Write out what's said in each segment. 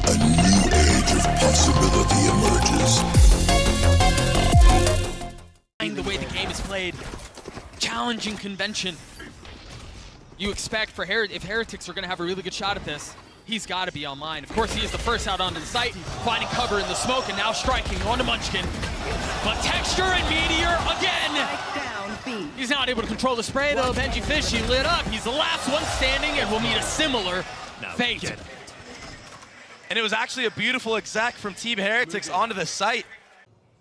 A new age of possibility emerges. The way the game is played, challenging convention. You expect for if Heretics are going to have a really good shot at this, he's got to be online. Of course, he is the first out onto the site, finding cover in the smoke, and now striking onto Munchkin. But Texture and Meteor again. He's not able to control the spray though. Benji Fishy lit up. He's the last one standing and will meet a similar fate. And it was actually a beautiful exec from Team Heretics onto the site.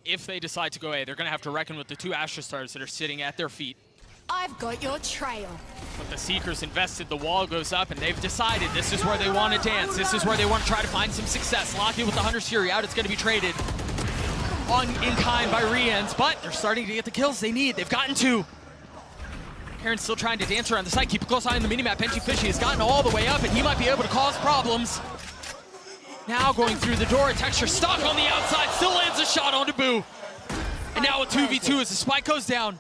If they decide to go A, they're going to have to reckon with the two Astra Stars that are sitting at their feet. I've got your trail. But the Seekers invested, the wall goes up, and they've decided this is where they want to dance. This is where they want to try to find some success. Locked in with the Hunter's Fury out, it's going to be traded in kind by Rians, but they're starting to get the kills they need. They've gotten two. Karen's still trying to dance around the site. Keep a close eye on the minimap. Benji Fishy has gotten all the way up, and he might be able to cause problems. Now going through the door, Texture stuck on the outside, still lands a shot onto Boo. And now a 2v2 as the spike goes down.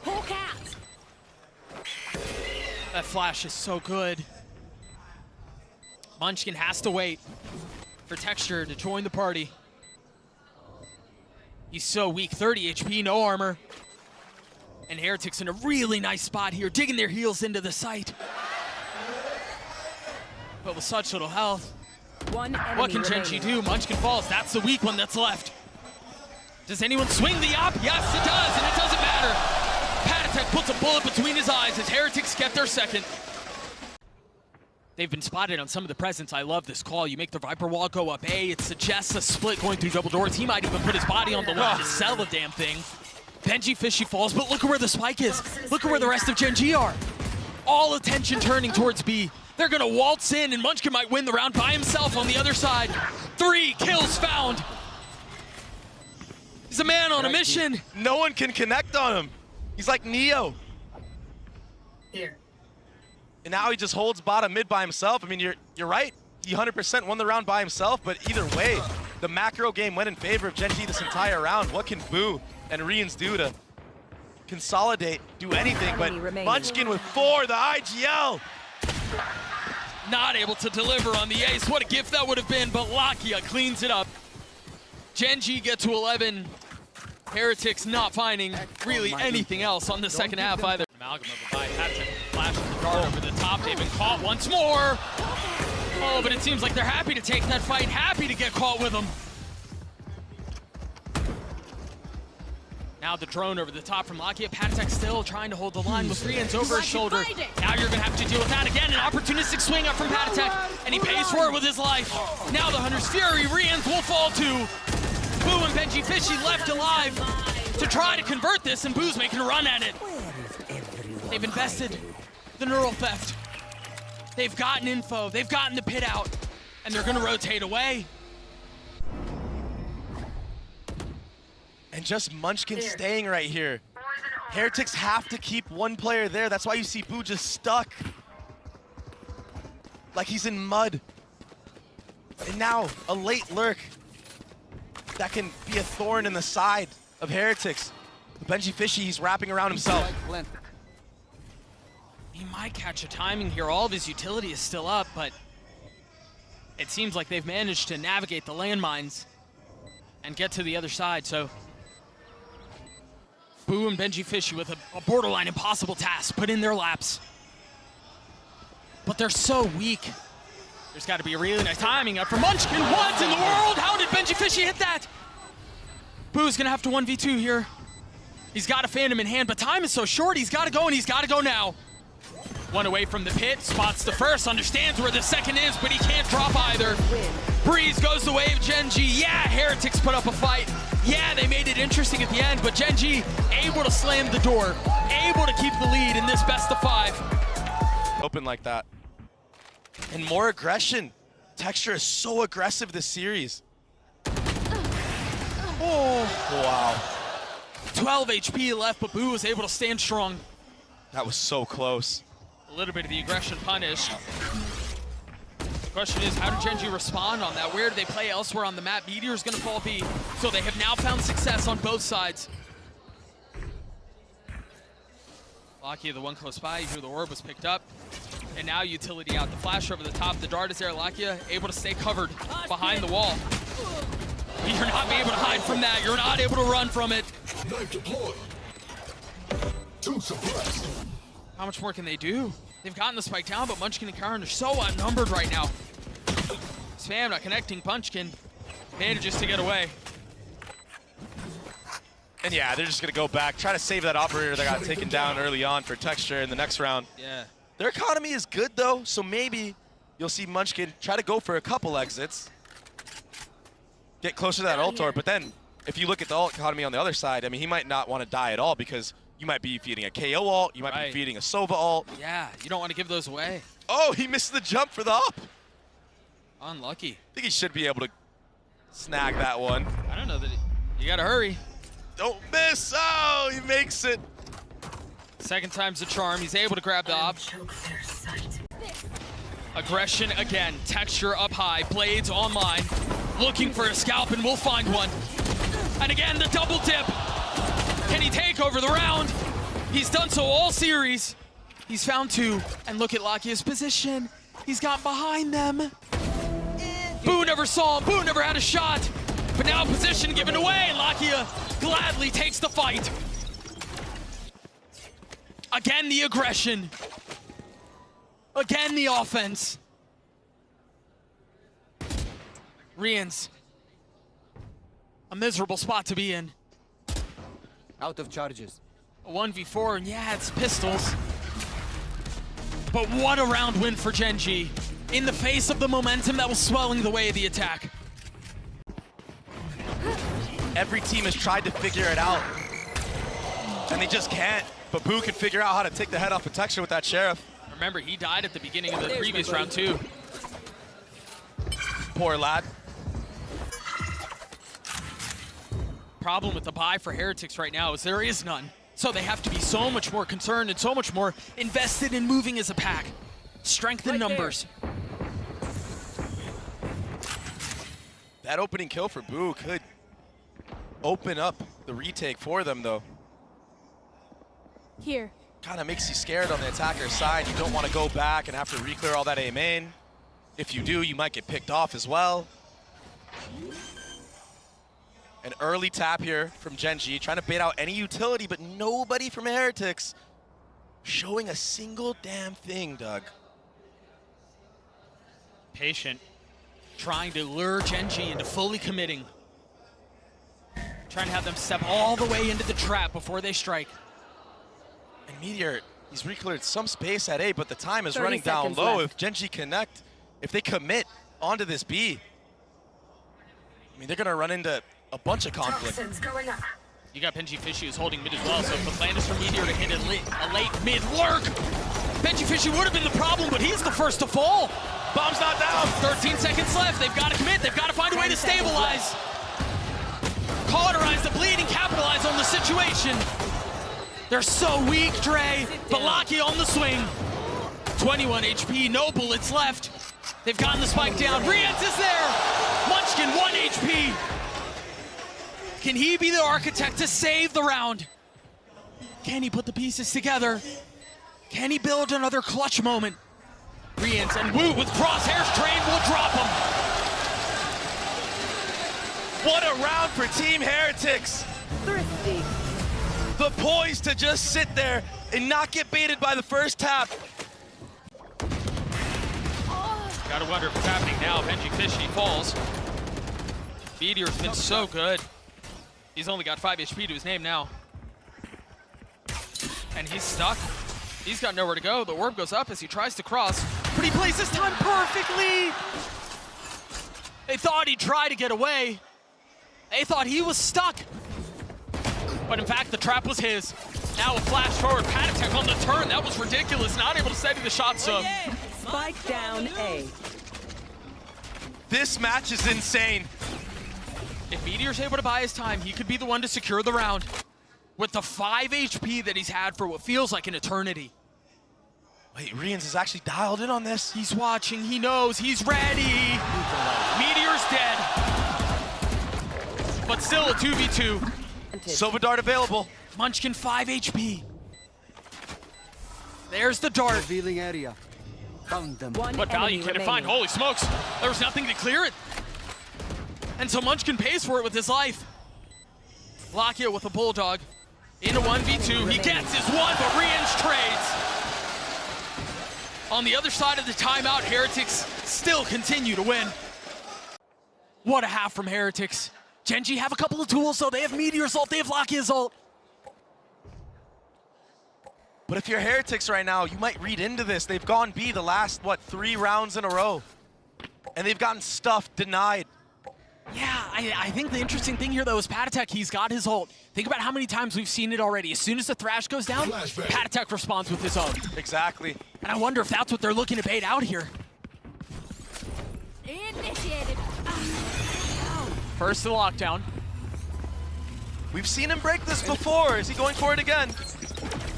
Hawk out. That flash is so good. Munchkin has to wait for Texture to join the party. He's so weak, 30 HP, no armor. And Heretics in a really nice spot here, digging their heels into the site. But with such little health, what can Genji do? Munchkin falls, that's the weak one that's left. Does anyone swing the op? Yes, it does, and it doesn't matter. Patatek puts a bullet between his eyes as Heretics get their second. They've been spotted on some of the presents. I love this call. You make the Viper wall go up A. It suggests a split going through double doors. He might even put his body on the line to sell the damn thing. Benji Fishy falls, but look at where the spike is. Look at where the rest of Genji are. All attention turning towards B. They're gonna waltz in, and Munchkin might win the round by himself on the other side. 3 kills found. He's a man on a mission. No one can connect on him. He's like Neo. Here. And now he just holds bottom mid by himself. I mean, you're right. He 100% won the round by himself, but either way, the macro game went in favor of Genji this entire round. What can Boo and Rians do to consolidate, do anything? But Munchkin with 4, the IGL. Not able to deliver on the ace. What a gift that would have been, but Lakia cleans it up. Genji get to 11. Heretics not finding really anything else on the second half either. Amalgam of a bite. Patrick flashes the guard over the top. They've been caught once more. Oh, but it seems like they're happy to take that fight, happy to get caught with them. Now the drone over the top from Lakia. Patek still trying to hold the line with Rians over his shoulder. Now you're gonna have to deal with that again. An opportunistic swing up from Patek, and he pays for it with his life. Now the Hunter's Fury, Rians will fall too. Boo and Benji Fishy left alive to try to convert this, and Boo's making a run at it. They've invested the neural theft. They've gotten info, they've gotten the pit out, and they're gonna rotate away. And just Munchkin staying right here. Heretics have to keep one player there. That's why you see Boo just stuck. Like he's in mud. And now a late lurk that can be a thorn in the side of Heretics. Benji Fishy, he's wrapping around himself. He might catch a timing here. All of his utility is still up, but it seems like they've managed to navigate the landmines and get to the other side, so Boo and Benji Fishy with a borderline impossible task put in their laps. But they're so weak. There's got to be a really nice timing up for Munchkin. What in the world? How did Benji Fishy hit that? Boo's gonna have to 1v2 here. He's got a Phantom in hand, but time is so short. He's got to go, and he's got to go now. One away from the pit, spots the first, understands where the second is, but he can't drop either. Breeze goes the way of Genji. Yeah, Heretics put up a fight. Yeah, they made it interesting at the end, but Genji able to slam the door, able to keep the lead in this best of 5. Open like that. And more aggression. Texture is so aggressive this series. Oh, wow. 12 HP left, but Boo was able to stand strong. That was so close. A little bit of the aggression punished. The question is, how did Genji respond on that? Where do they play elsewhere on the map? Meteor's gonna fall B, so they have now found success on both sides. Lakia, the one close by, he drew the orb, was picked up. And now utility out. The flash over the top. The dart is there. Lakia able to stay covered behind the wall. You're not able to hide from that. You're not able to run from it. Knife deployed. Two suppressed. How much more can they do? They've gotten the spike down, but Munchkin and Karen are so outnumbered right now. Spam not connecting. Munchkin manages to get away. And yeah, they're just gonna go back, try to save that operator that got taken down early on for texture in the next round. Yeah. Their economy is good though, so maybe you'll see Munchkin try to go for a couple exits, get closer to that ult door, but then if you look at the ult economy on the other side, I mean, he might not want to die at all because you might be feeding a KO ult, you might be feeding a Sova ult. Yeah, you don't want to give those away. Oh, he missed the jump for the up. Unlucky. I think he should be able to snag that one. I don't know that you gotta hurry. Don't miss, oh, he makes it. Second time's the charm. He's able to grab the op. Aggression again. Texture up high. Blades online. Looking for a scalp, and we'll find one. And again, the double dip. Can he take over the round? He's done so all series. He's found two. And look at Lakia's position. He's got behind them. Boo never saw him. Boo never had a shot. But now position given away. Lakia gladly takes the fight. Again, the aggression. Again, the offense. Rians. A miserable spot to be in. Out of charges. A 1v4, and yeah, it's pistols. But what a round win for Gen G. In the face of the momentum that was swelling the way of the attack. Every team has tried to figure it out, and they just can't. But Boo can figure out how to take the head off of Texture with that Sheriff. Remember, he died at the beginning of the previous round too. Poor lad. Problem with the buy for Heretics right now is there is none. So they have to be so much more concerned and so much more invested in moving as a pack. Strength in numbers. That opening kill for Boo could open up the retake for them though. Here. Kind of makes you scared on the attacker's side. You don't want to go back and have to re-clear all that A main. If you do, you might get picked off as well. An early tap here from Gen G, trying to bait out any utility, but nobody from Heretics showing a single damn thing, Doug. Patient. Trying to lure Gen G into fully committing. Trying to have them step all the way into the trap before they strike. And Meteor, he's re-cleared some space at A, but the time is running down low. Left. If Gen G connect, if they commit onto this B, I mean, they're gonna run into a bunch of conflict. You got Benji Fishy who's holding mid as well, so if the plan is for Meteor to hit a late mid lurk, Benji Fishy would have been the problem, but he's the first to fall. Bomb's not down. 13 seconds left. They've got to commit. They've got to find a way to stabilize. Cauterize the bleed and capitalize on the situation. They're so weak, Dre. But Lakia on the swing. 21 HP, no bullets left. They've gotten the spike down. Rians is there. Munchkin, 1 HP. Can he be the architect to save the round? Can he put the pieces together? Can he build another clutch moment? Rians and Wu with crosshairs trained will drop him. What a round for Team Heretics. Thrifty. The poise to just sit there and not get baited by the first tap. Gotta wonder if it's happening now. Benji Fishy falls. Meteor's been so good. He's only got 5 HP to his name now. And he's stuck. He's got nowhere to go. The orb goes up as he tries to cross, but he plays this time perfectly. They thought he'd try to get away. They thought he was stuck. But in fact, the trap was his. Now a flash forward, panic attack on the turn. That was ridiculous. Not able to steady the shot sub. Spike down A. This match is insane. If Meteor's able to buy his time, he could be the one to secure the round. With the 5 HP that he's had for what feels like an eternity. Wait, Rians is actually dialed in on this. He's watching, he knows, he's ready. Meteor's dead. But still a 2v2. Sova dart available. Munchkin 5 HP. There's the dart. Revealing area. Found them. One What value enemy can it remaining. find? Holy smokes. There was nothing to clear it. And so Munchkin pays for it with his life. Lakia with a bulldog. Into 1v2. He gets his one, but Rian's trades. On the other side of the timeout, Heretics still continue to win. What a half from Heretics. Gen.G have a couple of tools, though. They have Meteor's ult, they have Lakia's ult. But if you're Heretics right now, you might read into this. They've gone B the last, what, 3 rounds in a row. And they've gotten stuff denied. Yeah, I think the interesting thing here, though, is Patatek, he's got his ult. Think about how many times we've seen it already. As soon as the Thrash goes down, Patatek responds with his own. Exactly. And I wonder if that's what they're looking to bait out here. Initiated. First the lockdown. We've seen him break this before. Is he going for it again?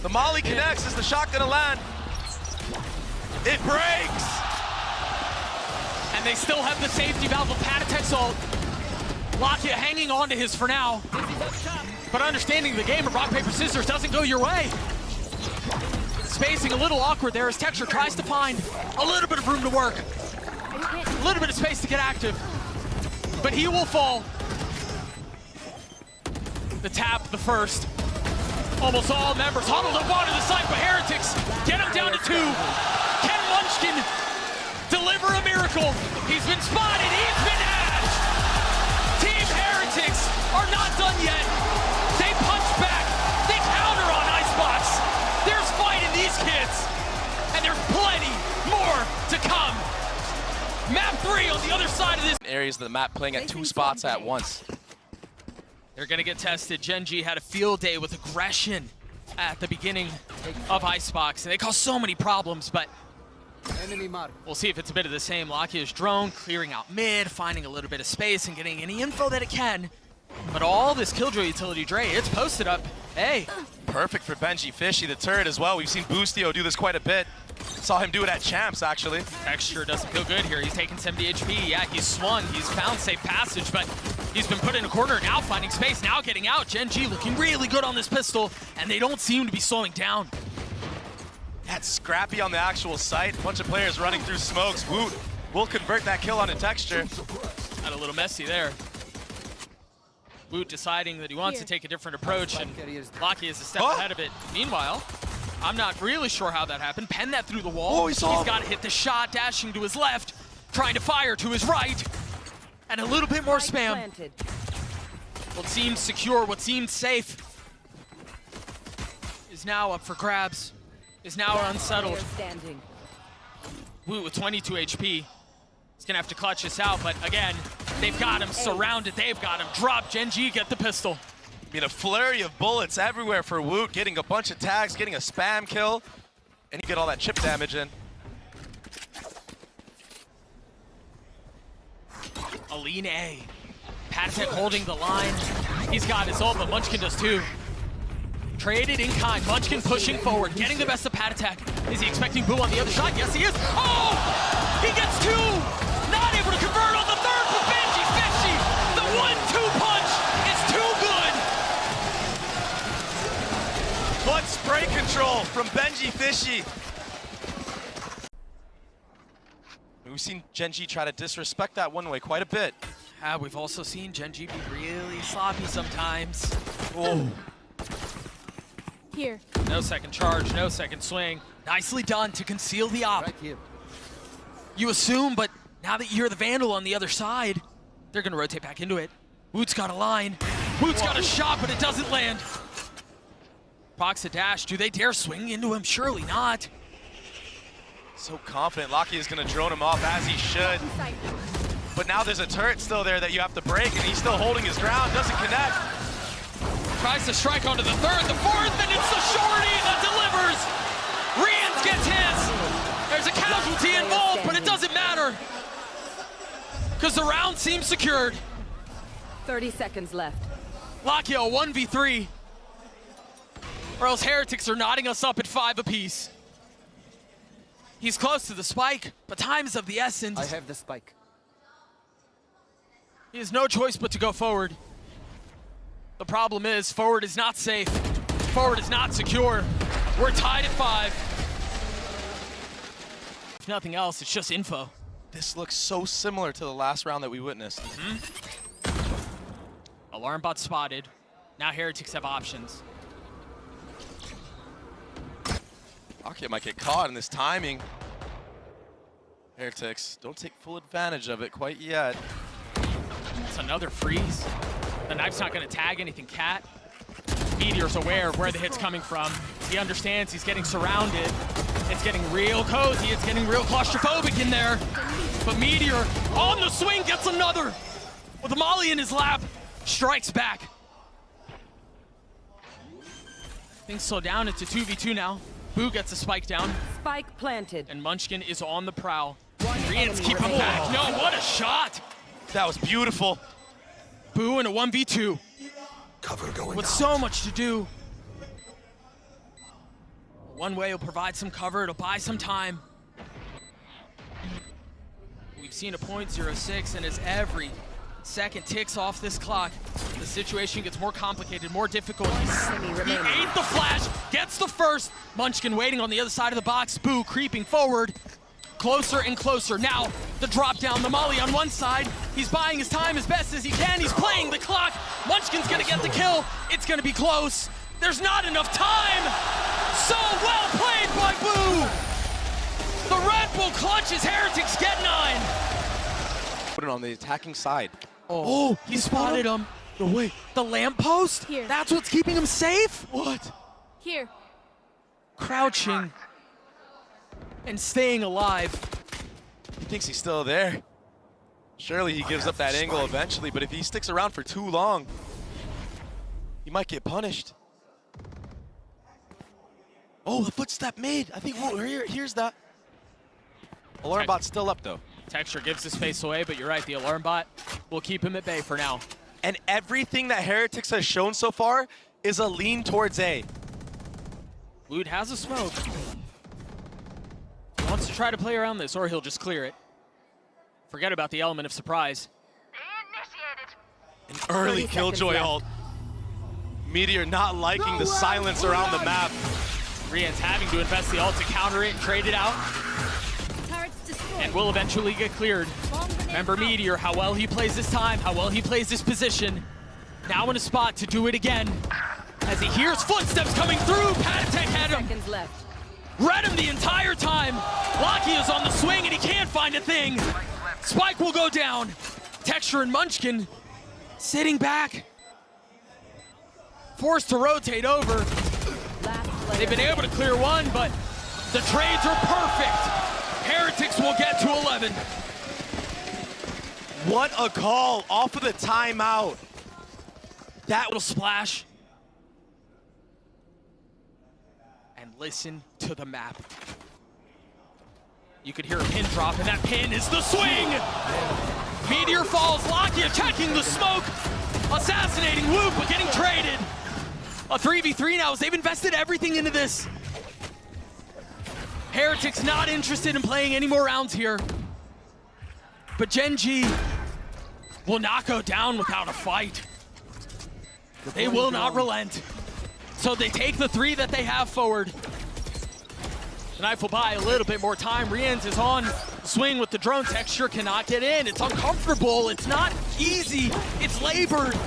The Molly connects. Is the shot gonna land? It breaks! And they still have the safety valve of Patatek's ult. Lakia hanging on to his for now. But understanding the game of rock, paper, scissors doesn't go your way. Spacing a little awkward there as Texture tries to find a little bit of room to work. A little bit of space to get active. But he will fall. The tap, the first. Almost all members huddled up onto the side, but Heretics get him down to 2. Can Munchkin deliver a miracle? He's been spotted, he's been hashed. Team Heretics are not done yet. They punch back, they counter on Icebox. There's fight in these kids, and there's plenty more to come. Map 3 on the other side of this. Areas of the map playing at 2 spots at once. They're gonna get tested. Gen.G had a field day with aggression at the beginning of Icebox, and they caused so many problems, but Enemy mark. we'll see if it's a bit of the same. Lakia's drone clearing out mid, finding a little bit of space and getting any info that it can. But all this Killjoy utility, Dre, it's posted up. Hey. Perfect for Benji Fishy, the turret as well. We've seen Boostio do this quite a bit. Saw him do it at Champs, actually. Texture doesn't feel good here. He's taking 70 HP. Yeah, he's swung. He's found safe passage, but he's been put in a corner, now finding space, now getting out. Gen.G looking really good on this pistol, and they don't seem to be slowing down. That's scrappy on the actual site. A bunch of players running through smokes. Woot will convert that kill onto Texture. Got a little messy there. Woot deciding that he wants to take a different approach, and Lakia is a step ahead of it. Meanwhile, I'm not really sure how that happened. Pen that through the wall. Oh, he saw He's got to hit the shot, dashing to his left, trying to fire to his right, and a little bit more spam. Planted. What seemed secure, what seemed safe, is now up for grabs, is now unsettled. Player standing. Woot with 22 HP. He's gonna have to clutch this out, but again, they've got him surrounded, they've got him dropped. Gen.G get the pistol. I mean, a flurry of bullets everywhere for Woot, getting a bunch of tags, getting a spam kill, and you get all that chip damage in. Aline A. Patatek holding the line. He's got his ult, but Munchkin does too. Traded in kind. Munchkin pushing forward, getting the best of Patatek. Is he expecting Boo on the other shot? Yes, he is. Oh! He gets 2! Not able to convert on the third for Benji Fishy! The 1-2 punch is too good! But spray control from Benji Fishy. We've seen Gen.G try to disrespect that one way quite a bit. We've also seen Gen.G be really sloppy sometimes. Oh. Here. No second charge, no second swing. Nicely done to conceal the op. Right here. You assume, but now that you're the Vandal on the other side, they're gonna rotate back into it. Woot's got a line. Woot's got a shot, but it doesn't land. Procs a dash. Do they dare swing into him? Surely not. So confident. Lakia is going to drone him off as he should. But now there's a turret still there that you have to break, and he's still holding his ground. Doesn't connect. Tries to strike onto the third, the fourth, and it's the shorty that delivers. Rians gets his. There's a casualty involved, but it doesn't matter. Because the round seems secured. 30 seconds left. Lakia, 1v3. Or else Heretics are knotting us up at 5 apiece. He's close to the spike, but time is of the essence. I have the spike. He has no choice but to go forward. The problem is, forward is not safe. Forward is not secure. We're tied at 5. If nothing else, it's just info. This looks so similar to the last round that we witnessed. Alarm bot spotted. Now Heretics have options. Rocket might get caught in this timing. Heretics don't take full advantage of it quite yet. It's another freeze. The knife's not going to tag anything, Cat. Meteor's aware of where the hit's coming from. He understands he's getting surrounded. It's getting real cozy. It's getting real claustrophobic in there. But Meteor on the swing gets another. With a molly in his lap, strikes back. Things slow down. It's a 2v2 now. Boo gets a spike down. Spike planted. And Munchkin is on the prowl. Rians keep him back. No, what a shot. That was beautiful. Boo in a 1v2. Cover going With out. so much to do. One way will provide some cover, it'll buy some time. We've seen a .06, and as every second ticks off this clock, the situation gets more complicated, more difficult. He ate the flash, gets the first. Munchkin waiting on the other side of the box. Boo creeping forward. Closer and closer. Now, the drop down, the molly on one side. He's buying his time as best as he can. He's playing the clock. Munchkin's gonna get the kill. It's gonna be close. There's not enough time. So well played by Boo. The Red Bull clutches. Heretics get 9. Put it on the attacking side. Oh, he spotted him. No way. The lamppost? Here. That's what's keeping him safe? What? Here. Crouching and staying alive. He thinks he's still there. Surely he gives up that angle eventually, but if he sticks around for too long, he might get punished. Oh, the footstep made. I think here's that. Alarm bot's still up though. Texture gives his face away, but you're right, the alarm bot will keep him at bay for now. And everything that Heretics has shown so far is a lean towards A. Lude has a smoke. He wants to try to play around this, or he'll just clear it. Forget about the element of surprise. An early 30 Killjoy seconds ult. Meteor not liking the silence around the map. Rian's having to invest the ult to counter it and trade it out, Turrets destroyed. and will eventually get cleared. Bomb grenade Remember out. Meteor, how well he plays this time, how well he plays this position. Now in a spot to do it again. As he hears footsteps coming through, Patatek had him. Seconds left. Read him the entire time. Locky is on the swing and he can't find a thing. Spike will go down. Texture and Munchkin sitting back. Forced to rotate over. Last player. They've been able to clear one, but the trades are perfect. Heretics will get to 11. What a call off of the timeout. That little splash. And listen to the map. You could hear a pin drop, and that pin is the swing! Meteor falls, Locky attacking the smoke, assassinating Whoop, but getting traded. A 3v3 now as they've invested everything into this. Heretics not interested in playing any more rounds here. But Gen G will not go down without a fight. They will not relent. So they take the 3 that they have forward. The knife will buy a little bit more time. Rians is on swing with the drone. Texture cannot get in. It's uncomfortable. It's not easy. It's labored.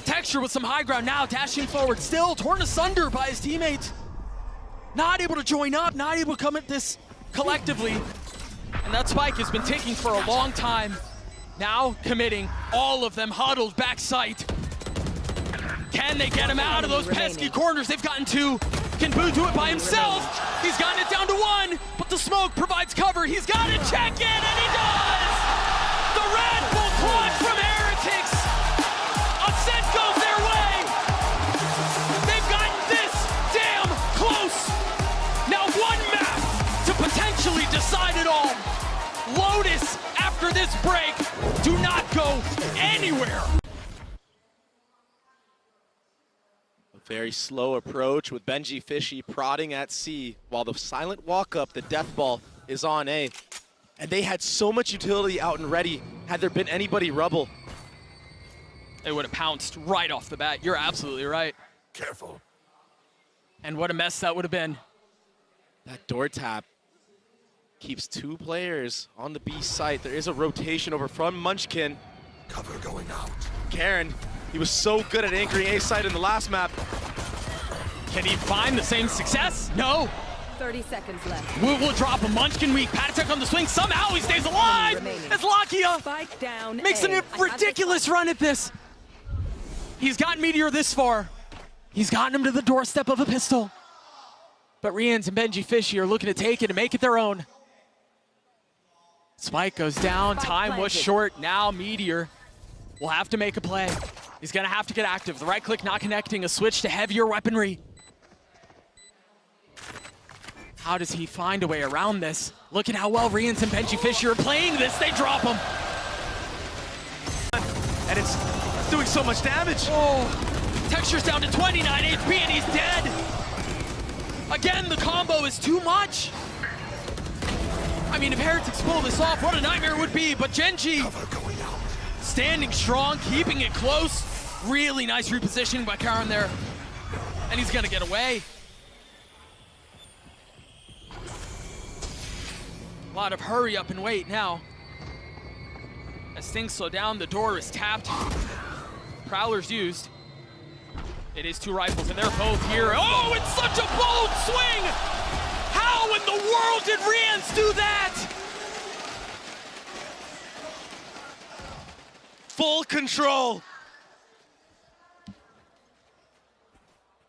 Texture with some high ground now, dashing forward. Still torn asunder by his teammates. Not able to join up, not able to come at this collectively. And that spike has been ticking for a long time. Now committing, all of them huddled back sight. Can they get him out of those pesky corners? They've gotten 2. Can Boo do it by himself? He's gotten it down to 1, but the smoke provides cover. He's got to check in, and he does! The Red Bull clutch from Heretics! Ascent goes their way! They've gotten this damn close! Now 1 map to potentially decide it all. Lotus, after this break, do not go anywhere. Very slow approach with Benji Fishy prodding at C while the silent walk up, the death ball, is on A. And they had so much utility out and ready had there been anybody rubble. They would have pounced right off the bat. You're absolutely right. Careful. And what a mess that would have been. That door tap keeps 2 players on the B site. There is a rotation over from Munchkin. Cover going out. Karen, he was so good at anchoring A site in the last map. Can he find the same success? No. 30 seconds left. Will drop a Munchkin weak. Patatech on the swing. Somehow he stays alive. Remaining. As Lakia Spike down. makes A. a ridiculous run at this. He's gotten Meteor this far. He's gotten him to the doorstep of a pistol. But Rians and Benji Fishy are looking to take it and make it their own. Spike goes down. Spike Time was planted. short. Now Meteor will have to make a play. He's going to have to get active. The right click not connecting. A switch to heavier weaponry. How does he find a way around this? Look at how well Rians and Benji Fisher are playing this. They drop him. And it's doing so much damage. Oh, Texture's down to 29 HP and he's dead. Again, the combo is too much. I mean, if Heretics pull this off, what a nightmare it would be. But Genji Cover going out. standing strong, keeping it close. Really nice repositioning by Karen there. And he's gonna get away. A lot of hurry up and wait now. As things slow down, the door is tapped. Prowler's used. It is 2 rifles and they're both here. Oh, it's such a bold swing! How in the world did Rians do that? Full control.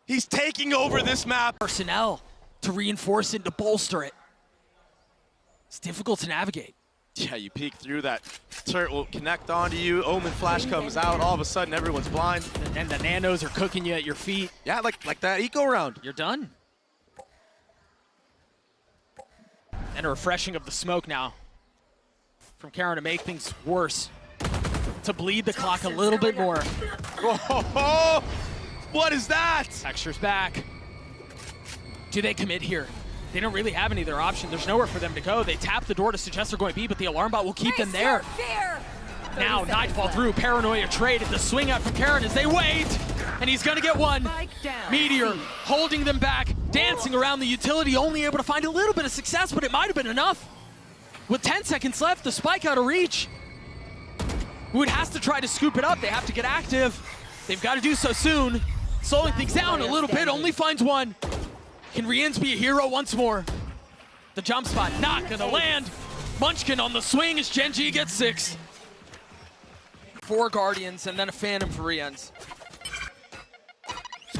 He's taking over this map. Personnel to reinforce it, to bolster it. It's difficult to navigate. Yeah, you peek through that. Turret will connect onto you. Omen flash comes out. All of a sudden, everyone's blind. And the nanos are cooking you at your feet. Yeah, like that eco round. You're done. And a refreshing of the smoke now from Karen to make things worse. To bleed the clock a little bit more. Oh, what is that? Texture's back. Do they commit here? They don't really have any other option. There's nowhere for them to go. They tap the door to suggest they're going B, but the alarm bot will keep them there. Now, Nightfall through, Paranoia trade, and the swing out from Karen as they wait. And he's gonna get one. Spike down. Meteor holding them back, dancing around the utility, only able to find a little bit of success, but it might have been enough. With 10 seconds left, the spike out of reach. Wood has to try to scoop it up. They have to get active. They've got to do so soon. Slowing things down a little bit, only finds one. Can Rians be a hero once more? The jump spot not gonna land. Munchkin on the swing as Genji gets 6. 4 Guardians and then a Phantom for Rians.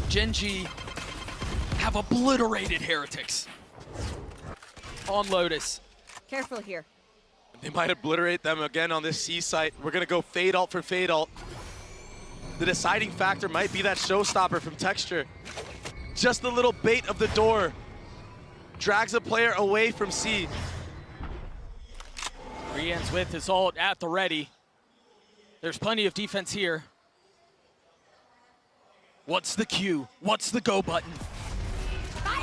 Genji have obliterated Heretics on Lotus. Careful here. They might obliterate them again on this C site. We're gonna go fade alt for fade alt. The deciding factor might be that showstopper from Texture. Just the little bait of the door drags a player away from C. Rians with his ult at the ready. There's plenty of defense here. What's the Q? What's the go button?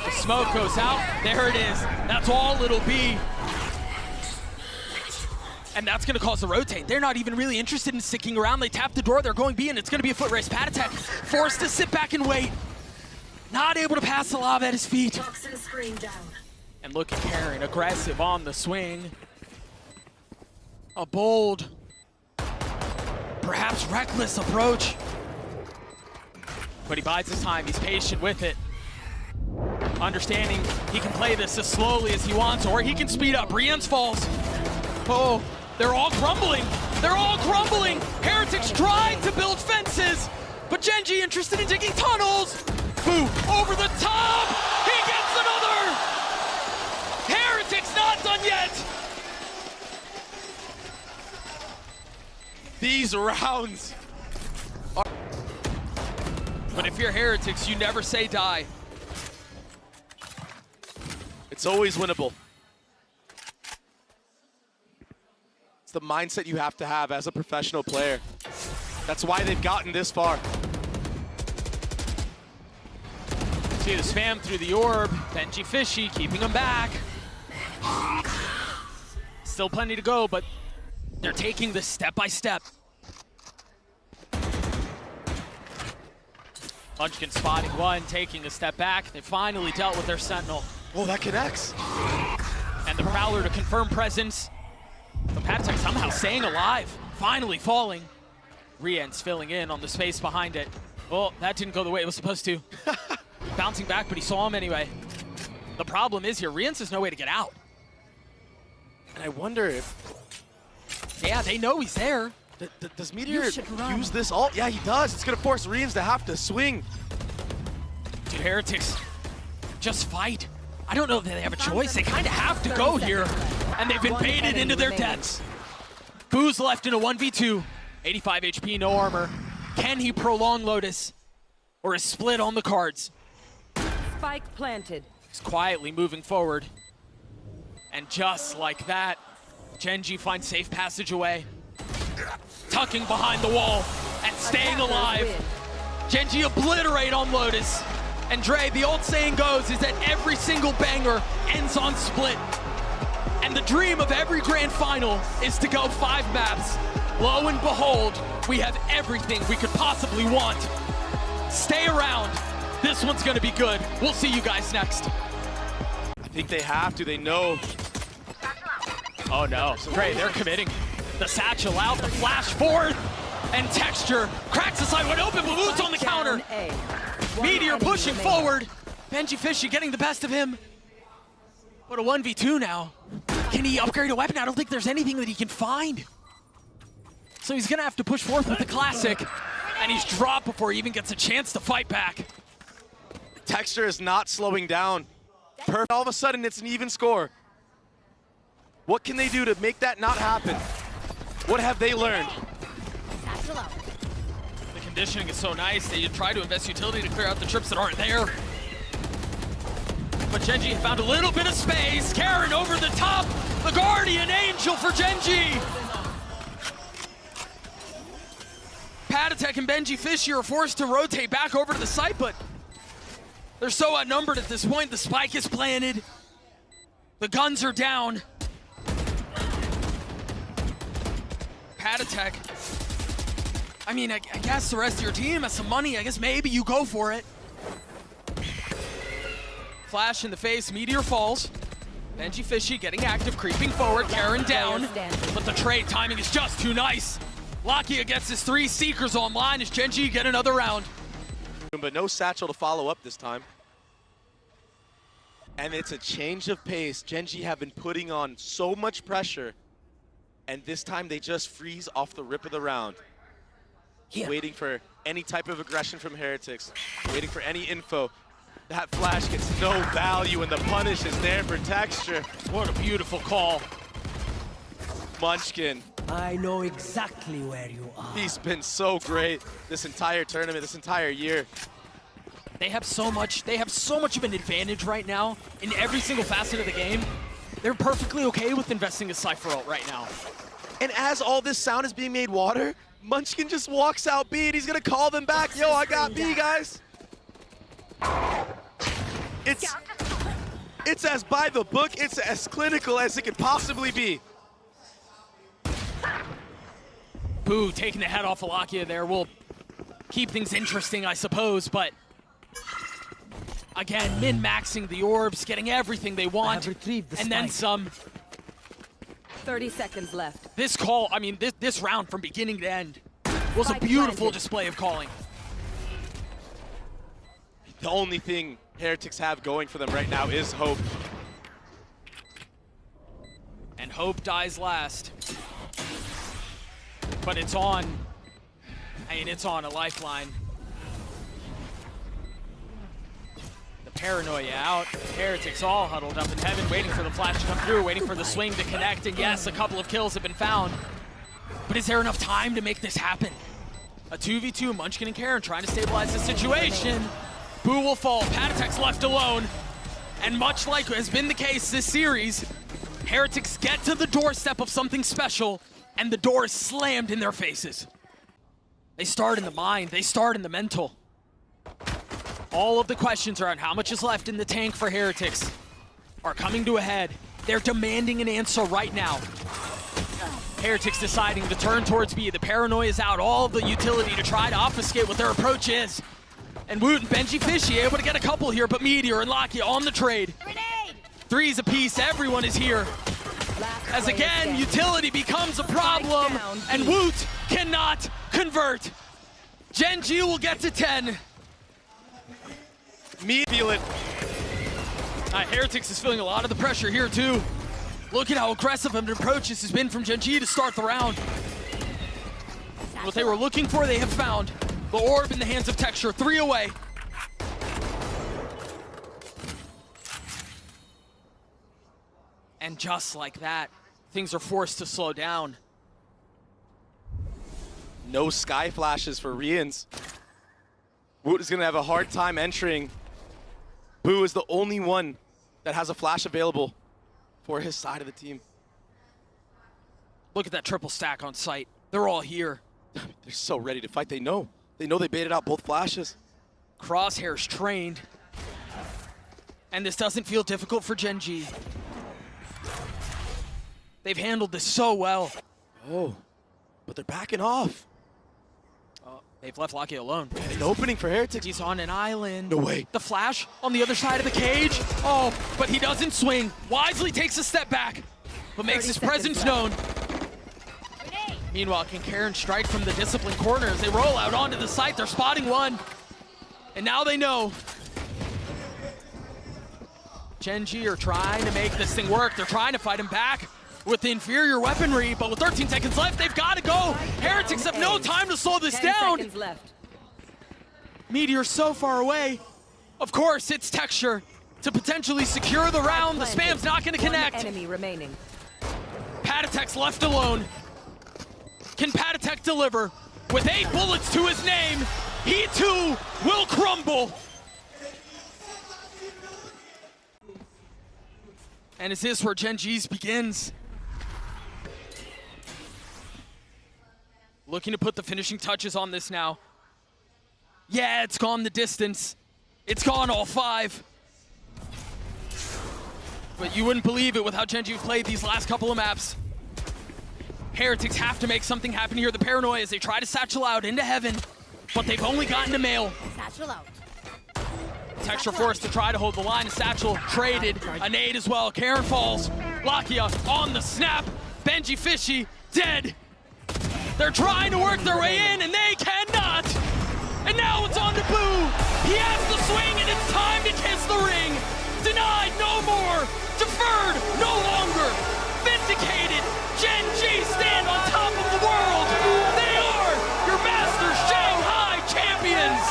The smoke goes out. There it is. That's all it'll be. And that's going to cause a rotate. They're not even really interested in sticking around. They tap the door. They're going B, and it's going to be a foot race. Patatech forced to sit back and wait. Not able to pass the lava at his feet. And look at Karen, aggressive on the swing. A bold, perhaps reckless approach. But he bides his time. He's patient with it. Understanding he can play this as slowly as he wants, or he can speed up. Rians falls. Oh, they're all crumbling. They're all crumbling. Heretics trying to build fences, but Genji interested in digging tunnels. Boo, over the top. He gets another. Heretics not done yet. These rounds are... But if you're Heretics, you never say die. It's always winnable. It's the mindset you have to have as a professional player. That's why they've gotten this far. See the spam through the orb. Benji Fishy keeping him back. Still plenty to go, but they're taking this step by step. Munchkin spotting one, taking a step back. They finally dealt with their Sentinel. Oh, that connects. And the Prowler to confirm presence. But Patek somehow staying alive, finally falling. Rien's filling in on the space behind it. Well, that didn't go the way it was supposed to. Bouncing back, but he saw him anyway. The problem is here, Rien's has no way to get out. And I wonder if... Yeah, they know he's there. Does Meteor use this ult? Yeah, he does. It's going to force Riens to have to swing. Dude, Heretics, just fight. I don't know if they have a choice. They kind of have to go here. And they've been baited into their deaths. Boo's left in a 1v2. 85 HP, no armor. Can he prolong Lotus? Or is split on the cards? Spike planted. He's quietly moving forward. And just like that, Gen.G finds safe passageway. Tucking behind the wall and staying alive. Gen.G obliterate on Lotus. And Dre, the old saying goes is that every single banger ends on split. And the dream of every grand final is to go 5 maps. Lo and behold, we have everything we could possibly want. Stay around. This one's gonna be good. We'll see you guys next. I think they have to. They know. Oh no, Dre, they're committing. The satchel out, the flash forward, and Texture cracks the side wide open, but Woot's on the counter. Meteor pushing forward. benjyfishy getting the best of him. What a 1v2 now. Can he upgrade a weapon? I don't think there's anything that he can find. So he's gonna have to push forth with the classic, and he's dropped before he even gets a chance to fight back. Texture is not slowing down. All of a sudden, it's an even score. What can they do to make that not happen? What have they learned? The conditioning is so nice. They try to invest utility to clear out the trips that aren't there. But Gen.G found a little bit of space. Karen over the top. The Guardian Angel for Gen.G. Patek and benjyfishy are forced to rotate back over to the site, but they're so outnumbered at this point. The spike is planted. The guns are down. Patek. I mean, I guess the rest of your team has some money. I guess maybe you go for it. Flash in the face, Meteor falls. benjyfishy getting active, creeping forward, Karen down. But the trade timing is just too nice. Lakia gets his 3 Seekers online as Gen.G get another round. But no satchel to follow up this time. And it's a change of pace. Gen.G have been putting on so much pressure. And this time they just freeze off the rip of the round. Waiting for any type of aggression from Heretics. Waiting for any info. That flash gets no value and the punish is there for Texture. What a beautiful call. Munchkin. I know exactly where you are. He's been so great this entire tournament, this entire year. They have so much of an advantage right now in every single facet of the game. They're perfectly okay with investing a Cypher ult right now. And as all this sound is being made water, Munchkin just walks out B and he's gonna call them back. Yo, I got B, guys. It's as by the book, it's as clinical as it could possibly be. Boo taking the head off of Lakia there will keep things interesting, I suppose, but again, min-maxing the orbs, getting everything they want, and then some. 30 seconds left. This call, I mean, this round from beginning to end was a beautiful display of calling. The only thing Heretics have going for them right now is hope. And hope dies last. But it's on. I mean, it's on a lifeline. The paranoia out. Heretics all huddled up in heaven, waiting for the flash to come through, waiting for the swing to connect. And yes, a couple of kills have been found. But is there enough time to make this happen? A 2v2, Munchkin and Karen trying to stabilize the situation. Boo will fall, Patek's left alone. And much like has been the case this series, Heretics get to the doorstep of something special, and the door is slammed in their faces. They start in the mind, they start in the mental. All of the questions around how much is left in the tank for Heretics are coming to a head. They're demanding an answer right now. Heretics deciding to turn towards B. The paranoia is out, all of the utility to try to obfuscate what their approach is. And Woot and benjyfishy able to get a couple here, but Meteor and Lakia on the trade. Threes apiece, everyone is here. As again, utility becomes a problem, and Woot cannot convert. Gen G will get to 10. Me feel it. Heretics is feeling a lot of the pressure here too. Look at how aggressive of an approach this has been from Gen G to start the round. What they were looking for, they have found. The orb in the hands of Texture, 3 away. And just like that, things are forced to slow down. No sky flashes for Rians. Woot is gonna have a hard time entering. Boo is the only one that has a flash available for his side of the team. Look at that triple stack on site. They're all here. They're so ready to fight. They know they baited out both flashes. Crosshair's trained. And this doesn't feel difficult for Gen G. They've handled this so well. Oh, but they're backing off. They've left Lucky alone. An opening for Heretics. He's on an island. No way. The flash on the other side of the cage. Oh, but he doesn't swing. Wisely takes a step back, but makes his presence known. Meanwhile, can Karen strike from the disciplined corner as they roll out onto the site? They're spotting one. And now they know. Gen G are trying to make this thing work. They're trying to fight him back with inferior weaponry, but with 13 seconds left, they've got to go. Heretics have no time to slow this 10 down. seconds left. Meteor's so far away. Of course, it's Texture to potentially secure the round. The spam's not going to connect. One enemy remaining. Patatek's left alone. Can Patatek deliver? With 8 bullets to his name, he too will crumble. And is this where Gen G's begins? Looking to put the finishing touches on this now. Yeah, it's gone the distance. It's gone all 5. But you wouldn't believe it with how Gen G played these last couple of maps. Heretics have to make something happen here. The paranoia as they try to satchel out into heaven, but they've only gotten to mail. Satchel out. Texture forced to try to hold the line. Satchel traded. A nade as well. Karen falls. Lakia on the snap. Benji Fishy dead. They're trying to work their way in, and they cannot. And now it's on to Boo. He has the swing, and it's time to kiss the ring. Denied, no more. Deferred, no longer. Vindicated. Gen G stand on top of the world. They are your Masters Shanghai champions.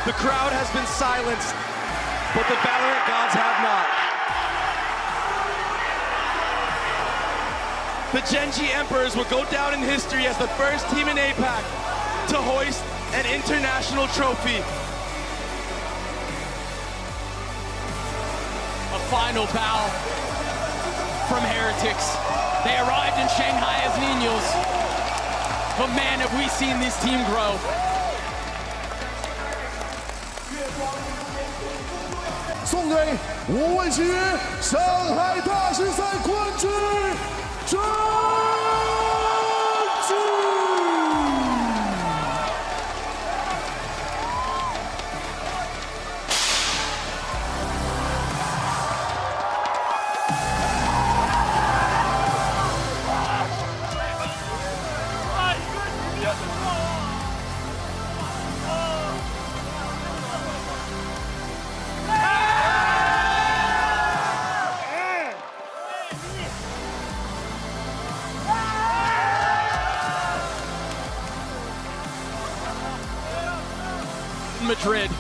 The crowd has been silenced, but the Valorant gods have not. The Gen G Emperors will go down in history as the first team in APAC to hoist an international trophy. A final bow from Heretics. They arrived in Shanghai as Niños, but man, have we seen this team grow. 送给5位起上海大师赛冠军真挚。Madrid.